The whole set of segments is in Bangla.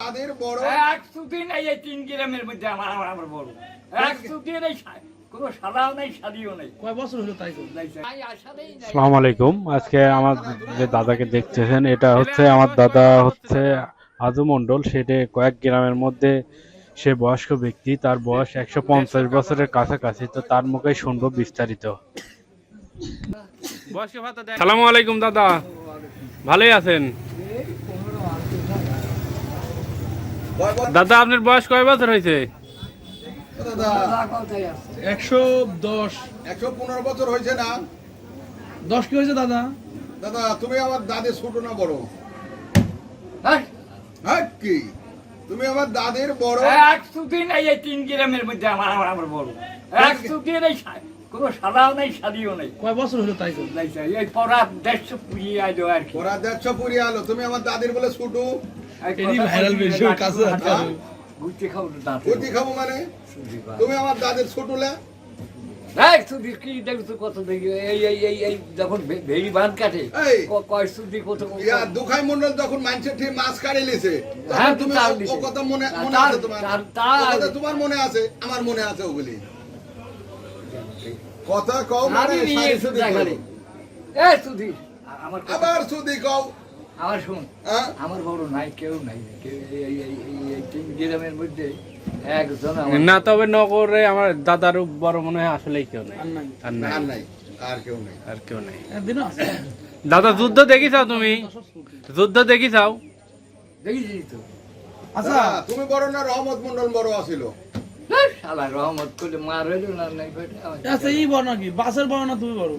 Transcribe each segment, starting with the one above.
দাদের বড় এক সুতি নাই এই 3 গ্রামের মধ্যে আমার বড় এক সুতি নাই কোনো সাদাও নাই শাদিও নাই কয় বছর হলো তাই তো? আসসালামু আলাইকুম। আজকে আমার যে দাদাকে দেখতেছেন এটা হচ্ছে আমার দাদা হচ্ছে আজু মণ্ডল। সেটা কয়েক গ্রামের মধ্যে সে বয়স্ক ব্যক্তি, তার বয়স 150 বছরের কাছাকাছি। তো তার মুখে শুনবো বিস্তারিত। সালামু আলাইকুম দাদা, ভালোই আছেন? দাদা আপনার বয়স কয় বছর হয়েছে? দাদা 110 115 বছর হয়েছে না 10 কি হয়েছে দাদা? দাদা তুমি আমার দাদের ছোট না বড়? হ্যাঁ হ্যাঁ কি তুমি আমার দাদের বড়? এক সুতি নাই এই 3 গ্রামের মধ্যে আমার বড় এক সুতি নাই কোনো সাদাও নাই শাদিও নাই কয় বছর হলো তাই তো? এই পড়া 150 পুড়িয়ে আইলো আর কি ওরা 150 পুরিয়ে আলো, তুমি আমার দাদের বলে ছোট? এনি ভাইরাল ভিডিও কাছে আছে। গুটি খাও দাঁত কতি খাবো মানে তুমি আমার দাদের ছোট লে? এক সুতি কি দেখছো কত দেখি এই এই এই এই যখন ভেড়ি বাঁধ কাটে এই। কয় সুতি কত ইয়া দুখাই মন্ডল যখন মানুষের ঠিক মাছ কাড়ে লিছে হ্যাঁ, তখন তুমি তার ও লিছে। কথা মনে তার- আছে তোমার? তার- ও কথা তোমার মনে আছে, আমার মনে আছে ওগুলি। কথা কও মানে আমি নিয়ে সারি এসে সুদি দেখালি কও। এই সুতি আমার কথা- আবার সুদি কও। আমার শুন হ্যাঁ? আমার বড় নাই কেউ নাই কেউ এই 3 গ্রামের মধ্যে একজন আমার না, তবে নগরে আমার দাদার বড় মনে হয় আসলেই কেউ নেই। আর নাই। আর নাই, আর নাই, আর কেউ নেই। আর কেউ নেই। একদিনও আছে। দাদা যুদ্ধ দেখিছাও তুমি? যুদ্ধ দেখিছাও? দেখেছি তো আচ্ছা দাদা, তুমি বড় না রহমত মন্ডল বড় আছিল? শালা রহমত করলে মার হইল না নাই করে আচ্ছা এই বড় নাকি বাসের বড় না তুমি বড়?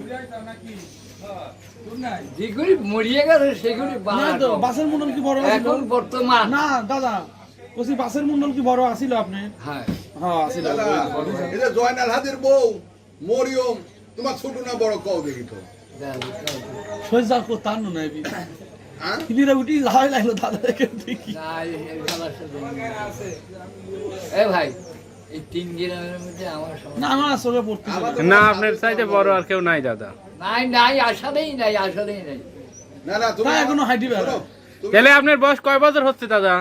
যেগুলি মরিয়ে গেছে সেগুলি না তো বাসের মুন্ডল কি বড় আছিল? এখন বর্তমান না দাদা কইছি বাসের মুন্ডল কি বড় আছিল আপনি? হ্যাঁ হ্যাঁ আছিল। দাদা এই যে জয়নাল হাদির বউ মরিয়ম তোমার ছোট না বড় কও দেখি তো? সইজা কো তান না এবি হ্যাঁ? কিনিরা উঠি যাই লাগলো দাদা দেখে দেখি। না এই শালার সাথে এ ভাই এই 3 গ্রামের মধ্যে আমার না সমস্যা আমার আসলে পড়তে আমার তো না, আপনার চাইতে বড় আর কেউ নাই দাদা। নাই নাই আসলেই নাই আসলেই নাই না না তুমি তা এখনো হাইটি বেড়া। শোনো, তুমি- তাহলে আপনার বয়স কয় বছর হচ্ছে দাদা?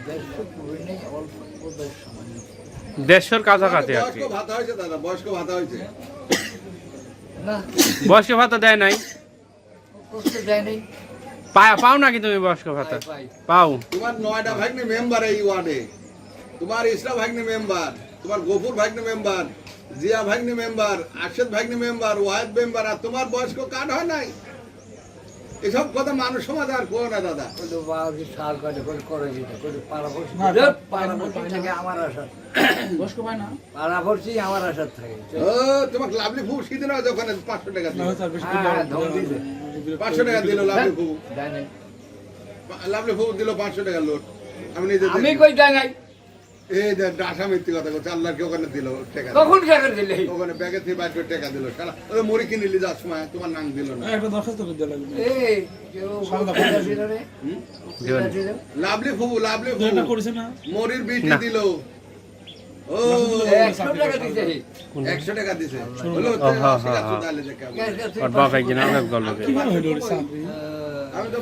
150 পুরো নেই অল্প বেশ সময় 150-র কাছাকাছি আর কি। বয়স্ক ভাতা হয়েছে দাদা, বয়স্ক ভাতা হয়েছে। না বয়স্ক ভাতা দেয় নাই? কষ্ট দেয় নেই পাও নাকি তুমি বয়স্ক ভাতা? পাই পাও। তোমার 9টা ভাগ্নে মেম্বার এই ওয়ার্ডে, তোমার ইসলাম ভাগ্নে মেম্বার, তোমার গফুর ভাগ্নে মেম্বার, জিয়া ভাগ্নে মেম্বার, আরশেদ ভাগ্নে মেম্বার, ওয়াহেদ মেম্বার, আর তোমার বয়স্ক কার্ড হয় নাই? এসব কথা মানুষ সমাজ আর কো না দাদা। কিন্তু বাকি সার কাটে করে দিতে করে পাড়াপড়শি না, পাড়াপড়শি থেকে আমার আশা বয়স্ক ভাই না পাড়াপড়শি আমার আশা থাকে ও তোমাকে লাভলি ফু সিদিন হয় যখন 500 টাকা না দিল, হয়তো আর বেশি হ্যাঁ ধম দিছে 500 টাকা দিল লাভলি ফু, দেয় নাই। লাভলি ফু দিল 500 টাকা লোট। আমি নিজে আমি দেখি। কই দেয় নাই এই যে ডাসা মিথ্যে কথা বলছে, আল্লাহকে ওখানে দিল টাকা, কখন টাকা দিলে ওখানে ব্যাগে থেকে বাইর করে টাকা দিল। শালা ওই মুড়ি কিনে নিলি যাওয়ার সময় তোমার নাম দিল না। একটা দরখাস্ত করে দেওয়া লাগবে। এই কেউ কোথা ছিল রে কোথা ছিল লাভলি ফু, লাভলি ফু এটা করেছে না? মরির বিটি না। দিল। ও 100 টাকা দিতে 100 টাকা দিছে। হলো হ্যাঁ, হ্যাঁ, তো হ্যাঁ। দালে যে কেমন। ওর বাপ একদিন আমার গল্প কিভাবে হইলো রে সামনে? আমি তো